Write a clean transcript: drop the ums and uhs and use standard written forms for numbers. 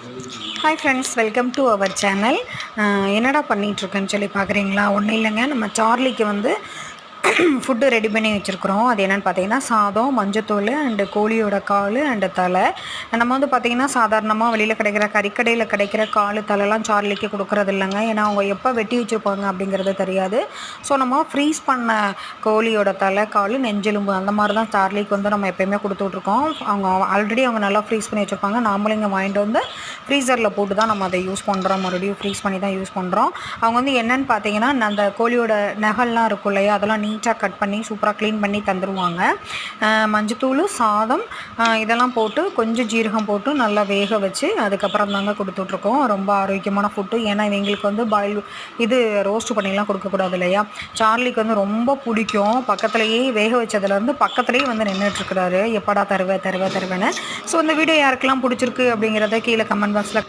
Hi friends, welcome to our channel. என்னடா பண்ணிகிட்ருக்கேன்னு சொல்லி பார்க்குறீங்களா? ஒன்றும் இல்லைங்க. நம்ம சார்லிக்கு வந்து ஃபுட்டு ரெடி பண்ணி வச்சுருக்குறோம். அது என்னென்னு பார்த்தீங்கன்னா, சாதம், மஞ்சத்தூள் அண்டு கோழியோட கால் அண்டு தலை. நம்ம வந்து பார்த்திங்கன்னா சாதாரணமாக வெளியில் கிடைக்கிற கறிக்கடையில் கிடைக்கிற கால் தலைலாம் சார்லிக்கு கொடுக்குறது இல்லைங்க. ஏன்னா அவங்க எப்போ வெட்டி வச்சுருப்பாங்க அப்படிங்கிறது தெரியாது. ஸோ நம்ம ஃப்ரீஸ் பண்ண கோழியோட தலை, கால், நெஞ்செலும்பு அந்த மாதிரி தான் சார்லிக்கு வந்து நம்ம எப்போயுமே கொடுத்துட்ருக்கோம். அவங்க ஆல்ரெடி அவங்க நல்லா ஃப்ரீஸ் பண்ணி வச்சுருப்பாங்க. நாமளும் இங்கே வாங்கிட்டு வந்து ஃப்ரீசரில் போட்டு தான் நம்ம அதை யூஸ் பண்ணுறோம். மறுபடியும் ஃப்ரீஸ் பண்ணி தான் யூஸ் பண்ணுறோம். அவங்க வந்து என்னென்னு பார்த்தீங்கன்னா, அந்த கோழியோட நகல்லாம் இருக்கும் இல்லையா, அதெல்லாம் நீட்டாக கட் பண்ணி சூப்பராக க்ளீன் பண்ணி தந்துடுவாங்க. மஞ்சத்தூள், சாதம் இதெல்லாம் போட்டு கொஞ்சம் ஜீரகம் போட்டு நல்லா வேக வச்சு அதுக்கப்புறம் தாங்க கொடுத்துட்ருக்கோம். ரொம்ப ஆரோக்கியமான ஃபுட்டு. ஏன்னா இவங்களுக்கு வந்து இது ரோஸ்ட் பண்ணிலாம் கொடுக்கக்கூடாது இல்லையா. சார்லிக்கு வந்து ரொம்ப பிடிக்கும். பக்கத்துலேயே வேக வச்சதுலேருந்து பக்கத்துலேயே வந்து நின்றுட்டுருக்குறாரு, எப்படா தருவேன்னு. ஸோ இந்த வீடியோ யாருக்கெல்லாம் பிடிச்சிருக்கு அப்படிங்கிறத கீழே கமெண்ட் பாக்ஸில்